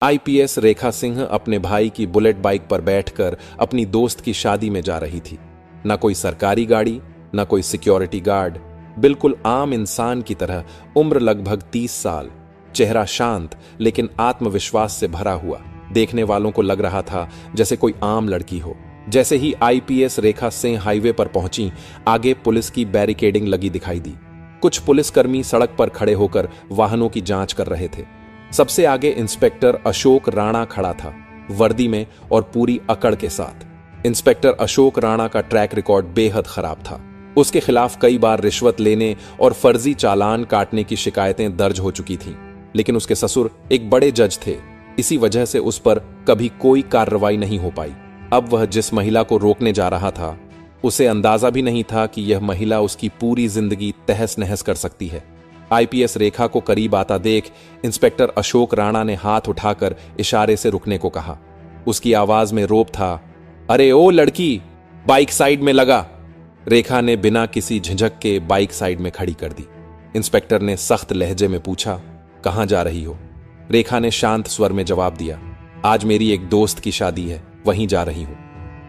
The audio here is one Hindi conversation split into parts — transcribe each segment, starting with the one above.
आईपीएस रेखा सिंह अपने भाई की बुलेट बाइक पर बैठकर अपनी दोस्त की शादी में जा रही थी। न कोई सरकारी गाड़ी, न कोई सिक्योरिटी गार्ड, बिल्कुल आम इंसान की तरह, उम्र लगभग 30 साल, चेहरा शांत लेकिन आत्मविश्वास से भरा हुआ। देखने वालों को लग रहा था जैसे कोई आम लड़की हो। जैसे ही आईपीएस रेखा सिंह हाईवे पर पहुंची, आगे पुलिस की बैरिकेडिंग लगी दिखाई दी। कुछ पुलिसकर्मी सड़क पर खड़े होकर वाहनों की जांच कर रहे थे। सबसे आगे इंस्पेक्टर अशोक राणा खड़ा था, वर्दी में और पूरी अकड़ के साथ। इंस्पेक्टर अशोक राणा का ट्रैक रिकॉर्ड बेहद खराब था। उसके खिलाफ कई बार रिश्वत लेने और फर्जी चालान काटने की शिकायतें दर्ज हो चुकी थीं, लेकिन उसके ससुर एक बड़े जज थे। इसी वजह से उस पर कभी कोई कार्रवाई नहीं हो पाई। अब वह जिस महिला को रोकने जा रहा था, उसे अंदाजा भी नहीं था कि यह महिला उसकी पूरी जिंदगी तहस नहस कर सकती है। आईपीएस रेखा को करीब आता देख इंस्पेक्टर अशोक राणा ने हाथ उठाकर इशारे से रुकने को कहा। उसकी आवाज में रोब था, अरे ओ लड़की, बाइक साइड में लगा। रेखा ने बिना किसी झिझक के बाइक साइड में खड़ी कर दी। इंस्पेक्टर ने सख्त लहजे में पूछा, कहां जा रही हो? रेखा ने शांत स्वर में जवाब दिया, आज मेरी एक दोस्त की शादी है, वहीं जा रही हूं।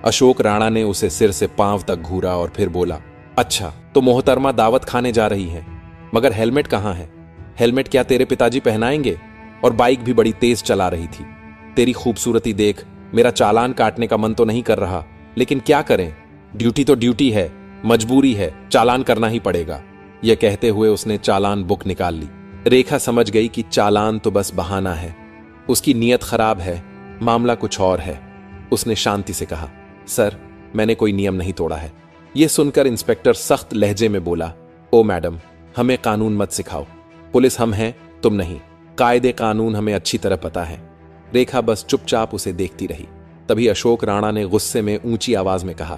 अशोक राणा ने उसे सिर से पांव तक घूरा और फिर बोला, अच्छा तो मोहतरमा दावत खाने जा रही है, मगर हेलमेट कहां है? हेलमेट क्या तेरे पिताजी पहनाएंगे? और बाइक भी बड़ी तेज चला रही थी। तेरी खूबसूरती देख मेरा चालान काटने का मन तो नहीं कर रहा, लेकिन क्या करें, ड्यूटी तो ड्यूटी है, मजबूरी है, चालान करना ही पड़ेगा। यह कहते हुए उसने चालान बुक निकाल ली। रेखा समझ गई कि चालान तो बस बहाना है, उसकी नीयत खराब है, मामला कुछ और है। उसने शांति से कहा, सर मैंने कोई नियम नहीं तोड़ा है। यह सुनकर इंस्पेक्टर सख्त लहजे में बोला, ओ मैडम, हमें कानून मत सिखाओ, पुलिस हम हैं, तुम नहीं। कायदे कानून हमें अच्छी तरह पता है। रेखा बस चुपचाप उसे देखती रही। तभी अशोक राणा ने गुस्से में ऊंची आवाज में कहा,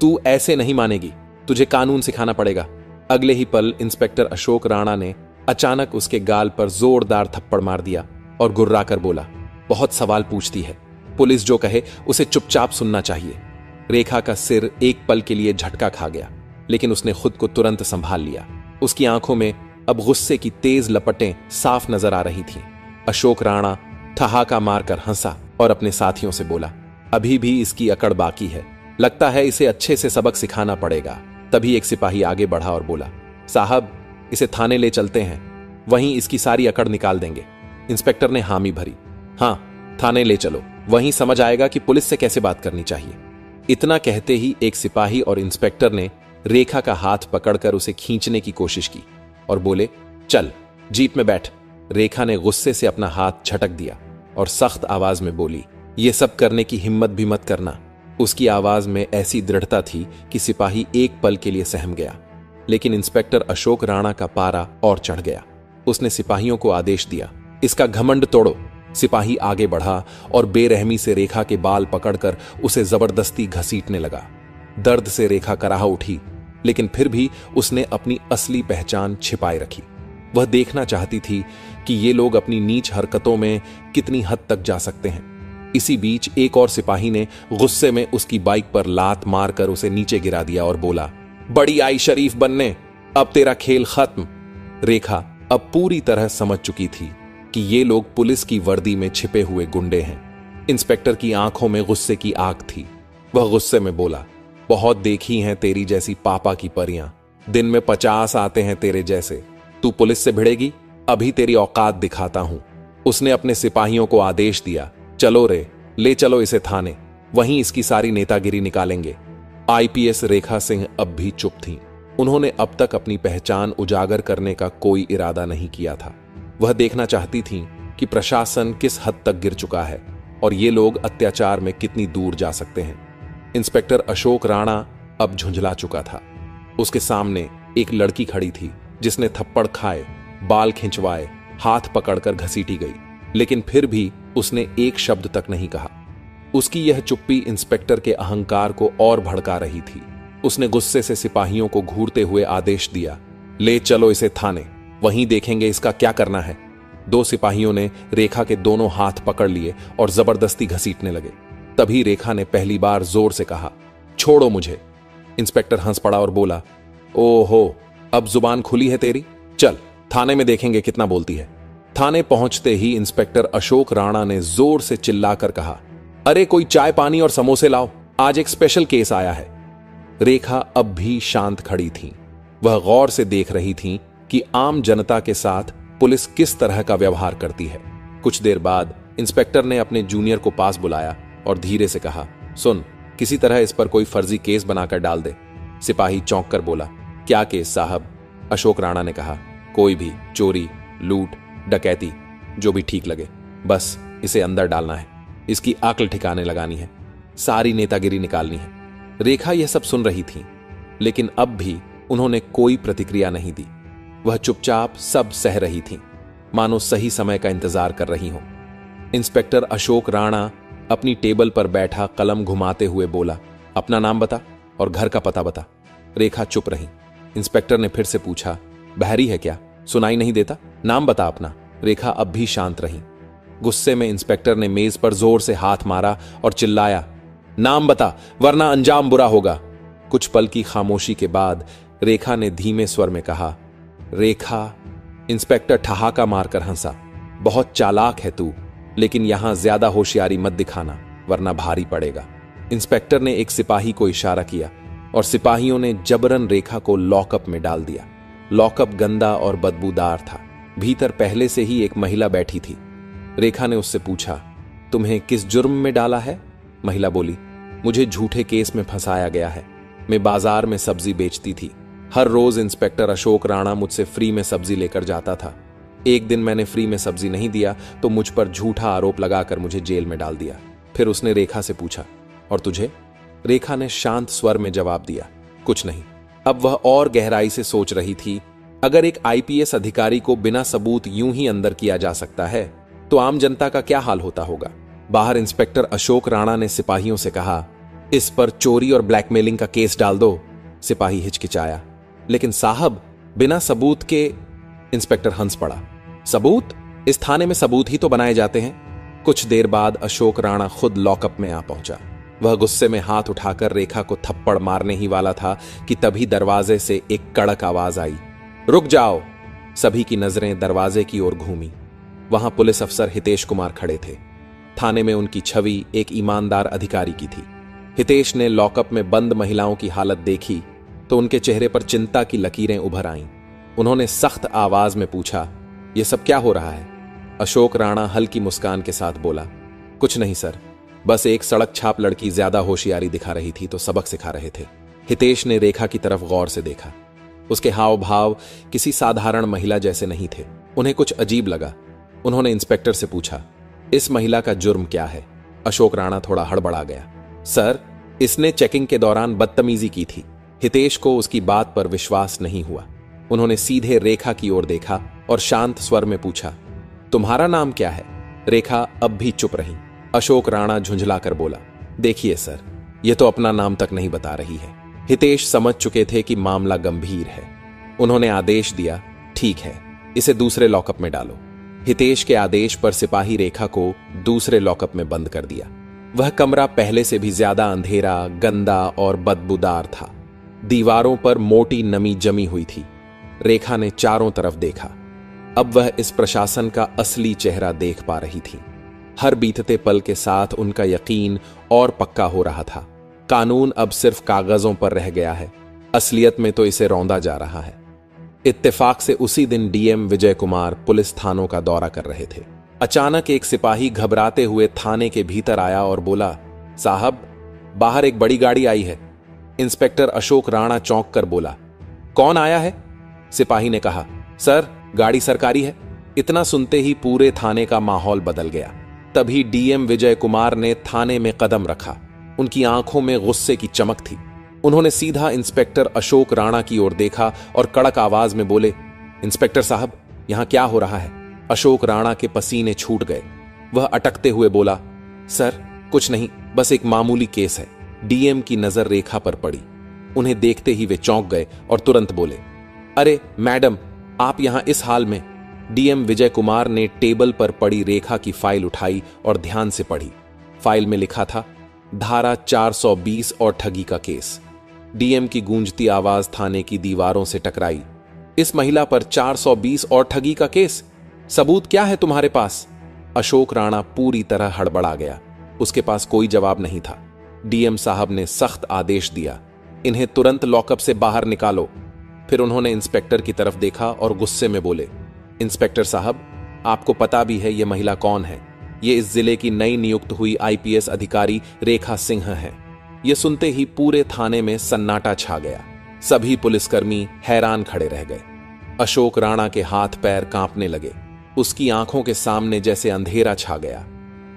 तू ऐसे नहीं मानेगी, तुझे कानून सिखाना पड़ेगा। अगले ही पल इंस्पेक्टर अशोक राणा ने अचानक उसके गाल पर जोरदार थप्पड़ मार दिया और गुर्राकर बोला, बहुत सवाल पूछती है, पुलिस जो कहे उसे चुपचाप सुनना चाहिए। रेखा का सिर एक पल के लिए झटका खा गया, लेकिन उसने खुद को तुरंत संभाल लिया। उसकी आंखों में अब गुस्से की तेज लपटें साफ नजर आ रही थीं। अशोक राणा ठहाका मारकर हंसा और अपने साथियों से बोला, अभी भी इसकी अकड़ बाकी है, लगता है इसे अच्छे से सबक सिखाना पड़ेगा। तभी एक सिपाही आगे बढ़ा और बोला, साहब इसे थाने ले चलते हैं, वहीं इसकी सारी अकड़ निकाल देंगे। इंस्पेक्टर ने हामी भरी, हाँ थाने ले चलो, वहीं समझ आएगा कि पुलिस से कैसे बात करनी चाहिए। इतना कहते ही एक सिपाही और इंस्पेक्टर ने रेखा का हाथ पकड़कर उसे खींचने की कोशिश की और बोले, चल जीप में बैठ। रेखा ने गुस्से से अपना हाथ झटक दिया और सख्त आवाज में बोली, ये सब करने की हिम्मत भी मत करना। उसकी आवाज में ऐसी दृढ़ता थी कि सिपाही एक पल के लिए सहम गया, लेकिन इंस्पेक्टर अशोक राणा का पारा और चढ़ गया। उसने सिपाहियों को आदेश दिया, इसका घमंड तोड़ो। सिपाही आगे बढ़ा और बेरहमी से रेखा के बाल पकड़कर उसे जबरदस्ती घसीटने लगा। दर्द से रेखा कराह उठी, लेकिन फिर भी उसने अपनी असली पहचान छिपाए रखी। वह देखना चाहती थी कि ये लोग अपनी नीच हरकतों में कितनी हद तक जा सकते हैं। इसी बीच एक और सिपाही ने गुस्से में उसकी बाइक पर लात मारकर उसे नीचे गिरा दिया और बोला, बड़ी आई शरीफ बनने, अब तेरा खेल खत्म। रेखा अब पूरी तरह समझ चुकी थी कि ये लोग पुलिस की वर्दी में छिपे हुए गुंडे हैं। इंस्पेक्टर की आंखों में गुस्से की आग थी। वह गुस्से में बोला, बहुत देखी हैं तेरी जैसी पापा की परियां, दिन में 50 आते हैं तेरे जैसे। तू पुलिस से भिड़ेगी, अभी तेरी औकात दिखाता हूं। उसने अपने सिपाहियों को आदेश दिया, चलो रे, ले चलो इसे थाने, वहीं इसकी सारी नेतागिरी निकालेंगे। आईपीएस रेखा सिंह अब भी चुप थीं। उन्होंने अब तक अपनी पहचान उजागर करने का कोई इरादा नहीं किया था। वह देखना चाहती थीं कि प्रशासन किस हद तक गिर चुका है और ये लोग अत्याचार में कितनी दूर जा सकते हैं। इंस्पेक्टर अशोक राणा अब झुंझला चुका था। उसके सामने एक लड़की खड़ी थी जिसने थप्पड़ खाए, बाल खिंचवाए, हाथ पकड़कर घसीटी गई, लेकिन फिर भी उसने एक शब्द तक नहीं कहा। उसकी यह चुप्पी इंस्पेक्टर के अहंकार को और भड़का रही थी। उसने गुस्से से सिपाहियों को घूरते हुए आदेश दिया, ले चलो इसे थाने, वहीं देखेंगे इसका क्या करना है। 2 सिपाहियों ने रेखा के दोनों हाथ पकड़ लिए और जबरदस्ती घसीटने लगे। तभी रेखा ने पहली बार जोर से कहा, छोड़ो मुझे। इंस्पेक्टर हंस पड़ा और बोला, ओहो, अब जुबान खुली है तेरी, चल थाने में देखेंगे कितना बोलती है। थाने पहुंचते ही इंस्पेक्टर अशोक राणा ने जोर से चिल्लाकर कहा, अरे कोई चाय पानी और समोसे लाओ, आज एक स्पेशल केस आया है। रेखा अब भी शांत खड़ी थी। वह गौर से देख रही थी कि आम जनता के साथ पुलिस किस तरह का व्यवहार करती है। कुछ देर बाद इंस्पेक्टर ने अपने जूनियर को पास बुलाया और धीरे से कहा, सुन, किसी तरह इस पर कोई फर्जी केस बनाकर डाल दे। सिपाही चौंक कर बोला, क्या केस साहब? अशोक राणा ने कहा, कोई भी, चोरी, लूट, डकैती, जो भी ठीक लगे, बस इसे अंदर डालना है, इसकी अक्ल ठिकाने लगानी है, सारी नेतागिरी निकालनी है। रेखा यह सब सुन रही थी, लेकिन अब भी उन्होंने कोई प्रतिक्रिया नहीं दी। वह चुपचाप सब सह रही थी, मानो सही समय का इंतजार कर रही हो। इंस्पेक्टर अशोक राणा अपनी टेबल पर बैठा कलम घुमाते हुए बोला, अपना नाम बता और घर का पता बता। रेखा चुप रही। इंस्पेक्टर ने फिर से पूछा, बहरी है क्या, सुनाई नहीं देता? नाम बता अपना। रेखा अब भी शांत रही। गुस्से में इंस्पेक्टर ने मेज पर जोर से हाथ मारा और चिल्लाया, नाम बता वरना अंजाम बुरा होगा। कुछ पल की खामोशी के बाद रेखा ने धीमे स्वर में कहा, रेखा। इंस्पेक्टर ठहाका मारकर हंसा, बहुत चालाक है तू, लेकिन यहां ज्यादा होशियारी मत दिखाना वरना भारी पड़ेगा। इंस्पेक्टर ने एक सिपाही को इशारा किया और सिपाहियों ने जबरन रेखा को लॉकअप में डाल दिया। लॉकअप गंदा और बदबूदार था। भीतर पहले से ही एक महिला बैठी थी। रेखा ने उससे पूछा, तुम्हें किस जुर्म में डाला है? महिला बोली, मुझे झूठे केस में फंसाया गया है। मैं बाजार में सब्जी बेचती थी। हर रोज इंस्पेक्टर अशोक राणा मुझसे फ्री में सब्जी लेकर जाता था। एक दिन मैंने फ्री में सब्जी नहीं दिया तो मुझ पर झूठा आरोप लगाकर मुझे जेल में डाल दिया। फिर उसने रेखा से पूछा, और तुझे? रेखा ने शांत स्वर में जवाब दिया, कुछ नहीं। अब वह और गहराई से सोच रही थी, अगर एक आईपीएस अधिकारी को बिना सबूत यूं ही अंदर किया जा सकता है तो आम जनता का क्या हाल होता होगा। बाहर इंस्पेक्टर अशोक राणा ने सिपाहियों से कहा, इस पर चोरी और ब्लैकमेलिंग का केस डाल दो। सिपाही हिचकिचाया, लेकिन साहब बिना सबूत के। इंस्पेक्टर हंस पड़ा, सबूत? इस थाने में सबूत ही तो बनाए जाते हैं। कुछ देर बाद अशोक राणा खुद लॉकअप में आ पहुंचा। वह गुस्से में हाथ उठाकर रेखा को थप्पड़ मारने ही वाला था कि तभी दरवाजे से एक कड़क आवाज आई, रुक जाओ। सभी की नजरें दरवाजे की ओर घूमी। वहां पुलिस अफसर हितेश कुमार खड़े थे। थाने में उनकी छवि एक ईमानदार अधिकारी की थी। हितेश ने लॉकअप में बंद महिलाओं की हालत देखी तो उनके चेहरे पर चिंता की लकीरें उभर आईं। उन्होंने सख्त आवाज में पूछा, यह सब क्या हो रहा है? अशोक राणा हल्की मुस्कान के साथ बोला, कुछ नहीं सर, बस एक सड़क छाप लड़की ज्यादा होशियारी दिखा रही थी तो सबक सिखा रहे थे। हितेश ने रेखा की तरफ गौर से देखा। उसके हाव भाव किसी साधारण महिला जैसे नहीं थे। उन्हें कुछ अजीब लगा। उन्होंने इंस्पेक्टर से पूछा, इस महिला का जुर्म क्या है? अशोक राणा थोड़ा हड़बड़ा गया, सर, इसने चेकिंग के दौरान बदतमीजी की थी। हितेश को उसकी बात पर विश्वास नहीं हुआ। उन्होंने सीधे रेखा की ओर देखा और शांत स्वर में पूछा, तुम्हारा नाम क्या है? रेखा अब भी चुप रही। अशोक राणा झुंझलाकर बोला, देखिए सर, यह तो अपना नाम तक नहीं बता रही है। हितेश समझ चुके थे कि मामला गंभीर है। उन्होंने आदेश दिया, ठीक है, इसे दूसरे लॉकअप में डालो। हितेश के आदेश पर सिपाही रेखा को दूसरे लॉकअप में बंद कर दिया। वह कमरा पहले से भी ज्यादा अंधेरा, गंदा और बदबूदार था। दीवारों पर मोटी नमी जमी हुई थी। रेखा ने चारों तरफ देखा। अब वह इस प्रशासन का असली चेहरा देख पा रही थी। हर बीतते पल के साथ उनका यकीन और पक्का हो रहा था। कानून अब सिर्फ कागजों पर रह गया है, असलियत में तो इसे रौंदा जा रहा है। इत्तेफाक से उसी दिन डीएम विजय कुमार पुलिस थानों का दौरा कर रहे थे। अचानक एक सिपाही घबराते हुए थाने के भीतर आया और बोला, साहब, बाहर एक बड़ी गाड़ी आई है। इंस्पेक्टर अशोक राणा चौंक कर बोला, कौन आया है? सिपाही ने कहा, सर, गाड़ी सरकारी है। इतना सुनते ही पूरे थाने का माहौल बदल गया। तभी डीएम विजय कुमार ने थाने में कदम रखा। उनकी आंखों में गुस्से की चमक थी। उन्होंने सीधा इंस्पेक्टर अशोक राणा की ओर देखा और कड़क आवाज में बोले, इंस्पेक्टर साहब, यहां क्या हो रहा है? अशोक राणा के पसीने छूट गए। वह अटकते हुए बोला, सर, कुछ नहीं, बस एक मामूली केस है। डीएम की नजर रेखा पर पड़ी। उन्हें देखते ही वे चौंक गए और तुरंत बोले, अरे मैडम, आप यहां इस हाल में? डीएम विजय कुमार ने टेबल पर पड़ी रेखा की फाइल उठाई और ध्यान से पढ़ी। फाइल में लिखा था, धारा 420 और ठगी का केस। डीएम की गूंजती आवाज थाने की दीवारों से टकराई। इस महिला पर 420 और ठगी का केस? सबूत क्या है तुम्हारे पास? अशोक राणा पूरी तरह हड़बड़ा गया। उसके पास कोई जवाब नहीं था। डीएम साहब ने सख्त आदेश दिया, इन्हें तुरंत लॉकअप से बाहर निकालो। फिर उन्होंने इंस्पेक्टर की तरफ देखा और गुस्से में बोले, इंस्पेक्टर साहब, आपको पता भी है ये महिला कौन है? ये इस जिले की नई नियुक्त हुई आईपीएस अधिकारी रेखा सिंह है। ये सुनते ही पूरे थाने में सन्नाटा छा गया। सभी पुलिसकर्मी हैरान खड़े रह गए। अशोक राणा के हाथ पैर कांपने लगे। उसकी आंखों के सामने जैसे अंधेरा छा गया।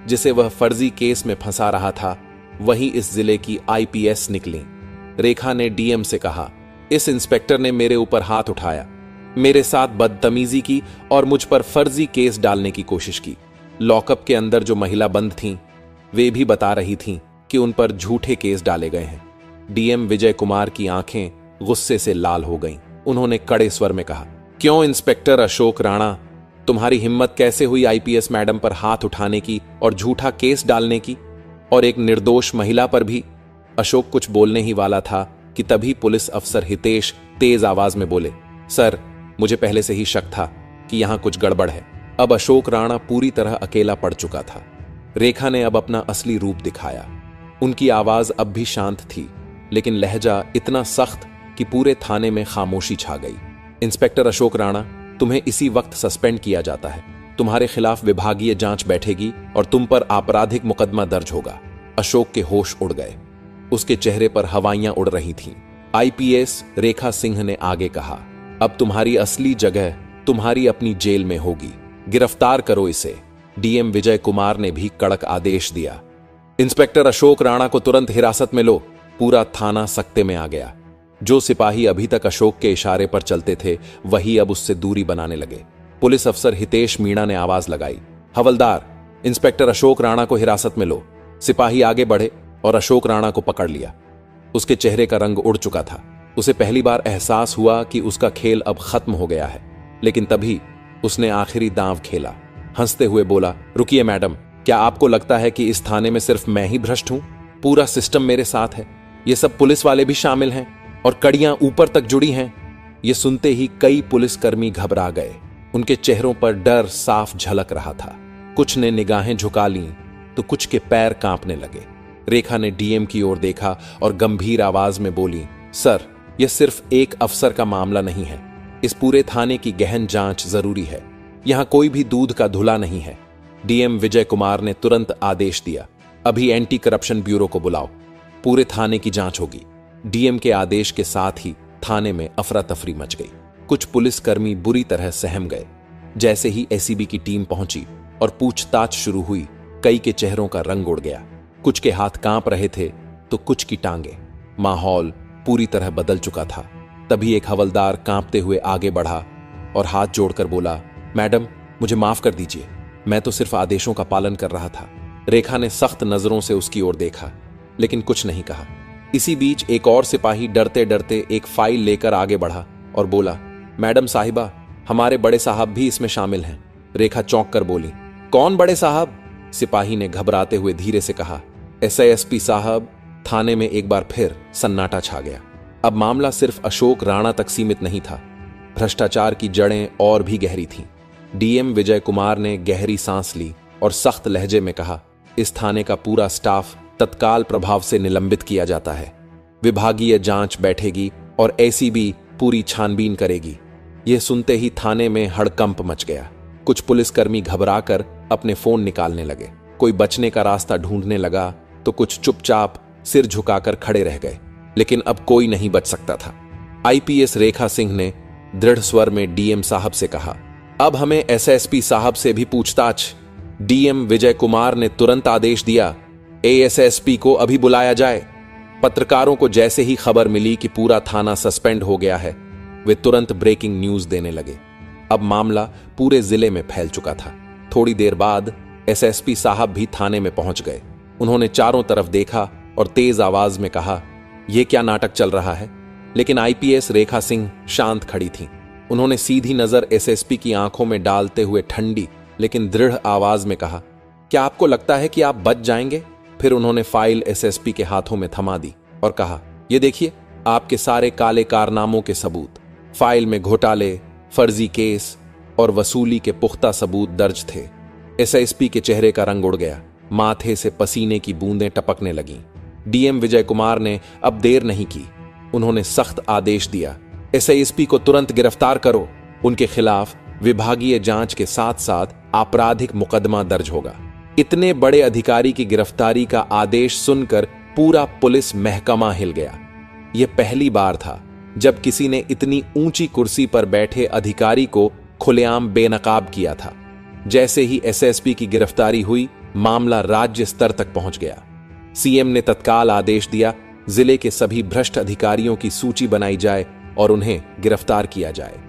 जिसे वह फर्जी केस में फंसा रहा था, वही इस जिले की आईपीएस निकली। रेखा ने डीएम से कहा, इस इंस्पेक्टर ने मेरे ऊपर हाथ उठाया, मेरे साथ बदतमीजी की और मुझ पर फर्जी केस डालने की कोशिश की। लॉकअप के अंदर जो महिला बंद थीं, वे भी बता रही थीं कि उन पर झूठे केस डाले गए हैं। डीएम विजय कुमार की आंखें गुस्से से लाल हो गईं। उन्होंने कड़े स्वर में कहा, क्यों इंस्पेक्टर अशोक राणा, तुम्हारी हिम्मत कैसे हुई आईपीएस मैडम पर हाथ उठाने की और झूठा केस डालने की, और एक निर्दोष महिला पर भी? अशोक कुछ बोलने ही वाला था कि तभी पुलिस अफसर हितेश तेज आवाज में बोले, सर, मुझे पहले से ही शक था कि यहां कुछ गड़बड़ है। अब अशोक राणा पूरी तरह अकेला पड़ चुका था। रेखा ने अब अपना असली रूप दिखाया। उनकी आवाज अब भी शांत थी, लेकिन लहजा इतना सख्त कि पूरे थाने में खामोशी छा गई। इंस्पेक्टर अशोक राणा, तुम्हें इसी वक्त सस्पेंड किया जाता है। तुम्हारे खिलाफ विभागीय जांच बैठेगी और तुम पर आपराधिक मुकदमा दर्ज होगा। अशोक के होश उड़ गए। उसके चेहरे पर हवाइयां उड़ रही थीं। आईपीएस रेखा सिंह ने आगे कहा, अब तुम्हारी असली जगह तुम्हारी अपनी जेल में होगी। गिरफ्तार करो इसे। डीएम विजय कुमार ने भी कड़क आदेश दिया, इंस्पेक्टर अशोक राणा को तुरंत हिरासत में लो। पूरा थाना सकते में आ गया। जो सिपाही अभी तक अशोक के इशारे पर चलते थे, वही अब उससे दूरी बनाने लगे। पुलिस अफसर हितेश मीणा ने आवाज लगाई, हवलदार, इंस्पेक्टर अशोक राणा को हिरासत में लो। सिपाही आगे बढ़े और अशोक राणा को पकड़ लिया। उसके चेहरे का रंग उड़ चुका था। उसे पहली बार एहसास हुआ कि उसका खेल अब खत्म हो गया है। लेकिन तभी उसने आखिरी दांव खेला। हंसते हुए बोला, रुकिए मैडम, क्या आपको लगता है कि इस थाने में सिर्फ मैं ही भ्रष्ट हूं? पूरा सिस्टम मेरे साथ है। ये सब पुलिस वाले भी शामिल हैं और कड़ियां ऊपर तक जुड़ी हैं। ये सुनते ही कई पुलिसकर्मी घबरा गए। उनके चेहरों पर डर साफ झलक रहा था। कुछ ने निगाहें झुका लीं तो कुछ के पैर कांपने लगे। रेखा ने डीएम की ओर देखा और गंभीर आवाज में बोली, सर, यह सिर्फ एक अफसर का मामला नहीं है। इस पूरे थाने की गहन जांच जरूरी है। यहां कोई भी दूध का धुला नहीं है। डीएम विजय कुमार ने तुरंत आदेश दिया, अभी एंटी करप्शन ब्यूरो को बुलाओ। पूरे थाने की जांच होगी। डीएम के आदेश के साथ ही थाने में अफरा तफरी मच गई। कुछ पुलिसकर्मी बुरी तरह सहम गए। जैसे ही एसीबी की टीम पहुंची और पूछताछ शुरू हुई, कई के चेहरों का रंग उड़ गया। कुछ के हाथ कांप रहे थे तो कुछ की टांगे। माहौल पूरी तरह बदल चुका था। तभी एक हवलदार कांपते हुए आगे बढ़ा और हाथ जोड़कर बोला, मैडम, मुझे माफ कर दीजिए, मैं तो सिर्फ आदेशों का पालन कर रहा था। रेखा ने सख्त नजरों से उसकी ओर देखा, लेकिन कुछ नहीं कहा। इसी बीच एक और सिपाही डरते डरते एक फाइल लेकर आगे बढ़ा और बोला, मैडम साहिबा, हमारे बड़े साहब भी इसमें शामिल हैं। रेखा चौंक कर बोली, कौन बड़े साहब? सिपाही ने घबराते हुए धीरे से कहा, एसआईएसपी साहब। थाने में एक बार फिर सन्नाटा छा गया। अब मामला सिर्फ अशोक राणा तक सीमित नहीं था। भ्रष्टाचार की जड़ें और भी गहरी थीं। डीएम विजय कुमार ने गहरी सांस ली और सख्त लहजे में कहा, इस थाने का पूरा स्टाफ तत्काल प्रभाव से निलंबित किया जाता है। विभागीय जांच बैठेगी और एसीबी पूरी छानबीन करेगी। यह सुनते ही थाने में हड़कंप मच गया। कुछ पुलिसकर्मी घबराकर अपने फोन निकालने लगे। कोई बचने का रास्ता ढूंढने लगा तो कुछ चुपचाप सिर झुकाकर खड़े रह गए। लेकिन अब कोई नहीं बच सकता था। आईपीएस रेखा सिंह ने दृढ़ स्वर में डीएम साहब से कहा, अब हमें एसएसपी साहब से भी पूछताछ। डीएम विजय कुमार ने तुरंत आदेश दिया, एएसएसपी को अभी बुलाया जाए। पत्रकारों को जैसे ही खबर मिली कि पूरा थाना सस्पेंड हो गया है, वे तुरंत ब्रेकिंग न्यूज देने लगे। अब मामला पूरे जिले में फैल चुका था। थोड़ी देर बाद एसएसपी साहब भी थाने में पहुंच गए। उन्होंने चारों तरफ देखा और तेज आवाज में कहा, यह क्या नाटक चल रहा है? लेकिन आईपीएस रेखा सिंह शांत खड़ी थीं। उन्होंने सीधी नजर एसएसपी की आंखों में डालते हुए ठंडी लेकिन दृढ़ आवाज में कहा, क्या आपको लगता है कि आप बच जाएंगे? फिर उन्होंने फाइल एसएसपी के हाथों में थमा दी और कहा, यह देखिए, आपके सारे काले कारनामों के सबूत। फाइल में घोटाले, फर्जी केस और वसूली के पुख्ता सबूत दर्ज थे। एसएसपी के चेहरे का रंग उड़ गया, माथे से पसीने की बूंदें टपकने लगीं। डीएम विजय कुमार ने अब देर नहीं की। उन्होंने सख्त आदेश दिया, एसएसपी को तुरंत गिरफ्तार करो। उनके खिलाफ विभागीय जांच के साथ साथ आपराधिक मुकदमा दर्ज होगा। इतने बड़े अधिकारी की गिरफ्तारी का आदेश सुनकर पूरा पुलिस महकमा हिल गया। यह पहली बार था जब किसी ने इतनी ऊंची कुर्सी पर बैठे अधिकारी को खुलेआम बेनकाब किया था। जैसे ही एसएसपी की गिरफ्तारी हुई, मामला राज्य स्तर तक पहुंच गया। सीएम ने तत्काल आदेश दिया, जिले के सभी भ्रष्ट अधिकारियों की सूची बनाई जाए और उन्हें गिरफ्तार किया जाए।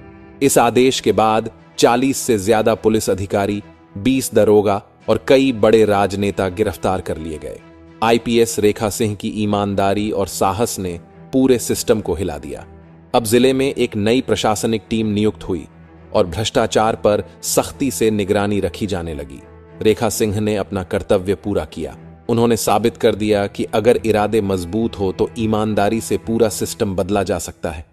इस आदेश के बाद 40 से ज्यादा पुलिस अधिकारी, 20 दरोगा और कई बड़े राजनेता गिरफ्तार कर लिए गए। आईपीएस रेखा सिंह की ईमानदारी और साहस ने पूरे सिस्टम को हिला दिया। अब जिले में एक नई प्रशासनिक टीम नियुक्त हुई और भ्रष्टाचार पर सख्ती से निगरानी रखी जाने लगी। रेखा सिंह ने अपना कर्तव्य पूरा किया। उन्होंने साबित कर दिया कि अगर इरादे मजबूत हो तो ईमानदारी से पूरा सिस्टम बदला जा सकता है।